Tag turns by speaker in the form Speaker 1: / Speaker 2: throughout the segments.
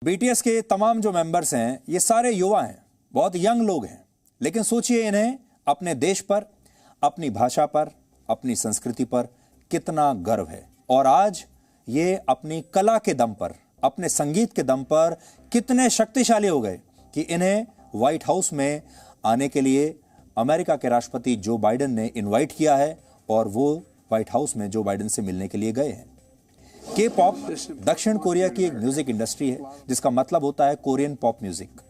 Speaker 1: BTS के तमाम जो मेंबर्स हैं ये सारे युवा हैं, बहुत यंग लोग हैं। लेकिन सोचिए इन्हें अपने देश पर, अपनी भाषा पर, अपनी संस्कृति पर कितना गर्व है। और आज ये अपनी कला के दम पर, अपने संगीत के दम पर कितने शक्तिशाली हो गए कि इन्हें व्हाइट हाउस में आने के लिए अमेरिका के राष्ट्रपति जो बाइडेन ने इनवाइट किया है और वो व्हाइट हाउस में जो बाइडेन से मिलने के लिए गए हैं। के पॉप दक्षिण कोरिया की एक म्यूजिक इंडस्ट्री है जिसका मतलब होता है कोरियन पॉप म्यूजिक।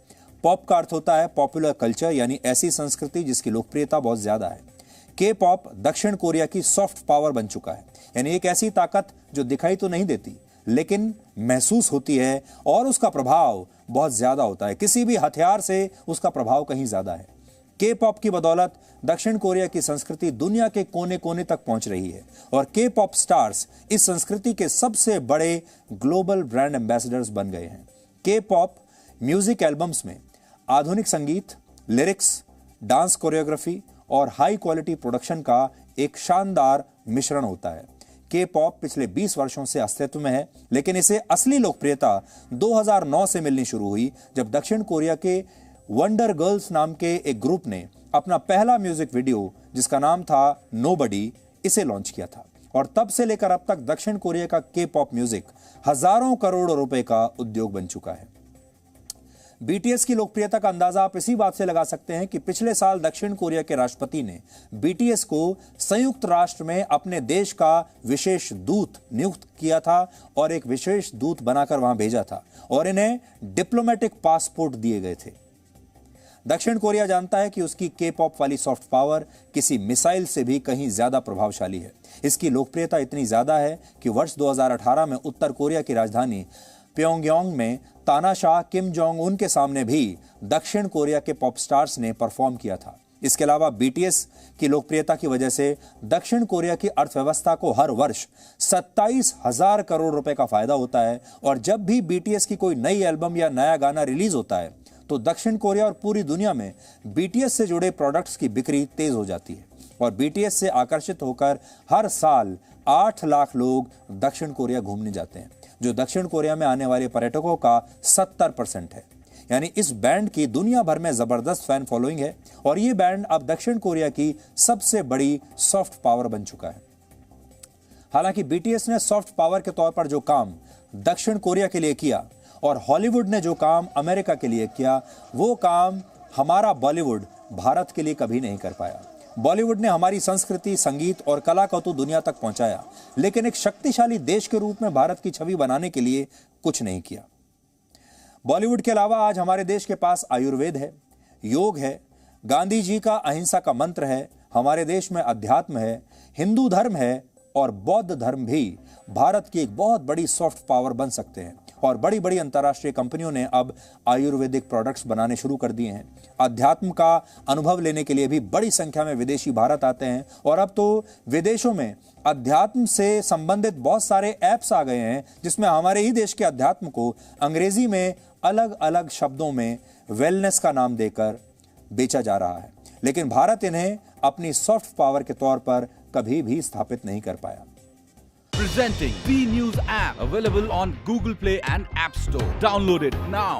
Speaker 1: पॉप का अर्थ होता है पॉपुलर कल्चर, यानी ऐसी संस्कृति जिसकी लोकप्रियता बहुत ज्यादा है। के पॉप दक्षिण कोरिया की सॉफ्ट पावर बन चुका है, यानी एक ऐसी ताकत जो दिखाई तो नहीं देती लेकिन महसूस होती है और उसका प्रभाव बहुत ज्यादा होता है। किसी भी हथियार से उसका प्रभाव कहीं ज्यादा है। के पॉप की बदौलत दक्षिण कोरिया की संस्कृति दुनिया के कोने कोने तक पहुंच रही है और के पॉप स्टार्स इस संस्कृति के सबसे बड़े ग्लोबल ब्रांड एम्बेसडर्स बन गए हैं। के पॉप म्यूजिक एल्बम्स में आधुनिक संगीत, लिरिक्स, डांस कोरियोग्राफी और हाई क्वालिटी प्रोडक्शन का एक शानदार मिश्रण होता है। के पॉप पिछले 20 वर्षों से अस्तित्व में है, लेकिन इसे असली लोकप्रियता 2009 से मिलनी शुरू हुई जब दक्षिण कोरिया के वंडर गर्ल्स नाम के एक ग्रुप ने अपना पहला म्यूजिक वीडियो, जिसका नाम था नोबडी, इसे लॉन्च किया था। और तब से लेकर अब तक दक्षिण कोरिया का के पॉप म्यूजिक हजारों करोड़ रुपए का उद्योग बन चुका है। बीटीएस की लोकप्रियता का अंदाजा आप इसी बात से लगा सकते हैं कि पिछले साल दक्षिण कोरिया के राष्ट्रपति ने बीटीएस को संयुक्त राष्ट्र में अपने देश का विशेष दूत नियुक्त किया था और एक विशेष दूत बनाकर वहां भेजा था और इन्हें डिप्लोमेटिक पासपोर्ट दिए गए थे। दक्षिण कोरिया जानता है कि उसकी के पॉप वाली सॉफ्ट पावर किसी मिसाइल से भी कहीं ज्यादा प्रभावशाली है। इसकी लोकप्रियता इतनी ज्यादा है कि वर्ष 2018 में उत्तर कोरिया की राजधानी प्योंगयांग में तानाशाह किम जोंग उन के सामने भी दक्षिण कोरिया के पॉप स्टार्स ने परफॉर्म किया था। इसके अलावा बीटीएस की लोकप्रियता की वजह से दक्षिण कोरिया की अर्थव्यवस्था को हर वर्ष 27,000 करोड़ रुपए का फायदा होता है और जब भी बीटीएस की कोई नई एल्बम या नया गाना रिलीज होता है तो दक्षिण कोरिया और पूरी दुनिया में बीटीएस से जुड़े प्रोडक्ट्स की बिक्री तेज हो जाती है और बीटीएस से आकर्षित होकर हर साल 8 लाख लोग दक्षिण कोरिया घूमने जाते हैं, जो दक्षिण कोरिया में आने वाले पर्यटकों का 70% है। यानी इस बैंड की दुनिया भर में जबरदस्त फैन फॉलोइंग है और ये बैंड अब दक्षिण कोरिया की सबसे बड़ी सॉफ्ट पावर बन चुका है। हालांकि बीटीएस ने सॉफ्ट पावर के तौर पर जो काम दक्षिण कोरिया के लिए किया और हॉलीवुड ने जो काम अमेरिका के लिए किया, वो काम हमारा बॉलीवुड भारत के लिए कभी नहीं कर पाया। बॉलीवुड ने हमारी संस्कृति, संगीत और कला को तो दुनिया तक पहुंचाया, लेकिन एक शक्तिशाली देश के रूप में भारत की छवि बनाने के लिए कुछ नहीं किया। बॉलीवुड के अलावा आज हमारे देश के पास आयुर्वेद है, योग है, गांधी जी का अहिंसा का मंत्र है, हमारे देश में अध्यात्म है, हिंदू धर्म है और बौद्ध धर्म भी भारत की एक बहुत बड़ी सॉफ्ट पावर बन सकते हैं। और बड़ी बड़ी अंतर्राष्ट्रीय कंपनियों ने अब आयुर्वेदिक प्रोडक्ट्स बनाने शुरू कर दिए हैं। अध्यात्म का अनुभव लेने के लिए भी बड़ी संख्या में विदेशी भारत आते हैं और अब तो विदेशों में अध्यात्म से संबंधित बहुत सारे ऐप्स आ गए हैं जिसमें हमारे ही देश के अध्यात्म को अंग्रेजी में अलग अलग शब्दों में वेलनेस का नाम देकर बेचा जा रहा है, लेकिन भारत इन्हें अपनी सॉफ्ट पावर के तौर पर कभी भी स्थापित नहीं कर पाया।
Speaker 2: Presenting B News app, available on Google Play and App Store. Download it now.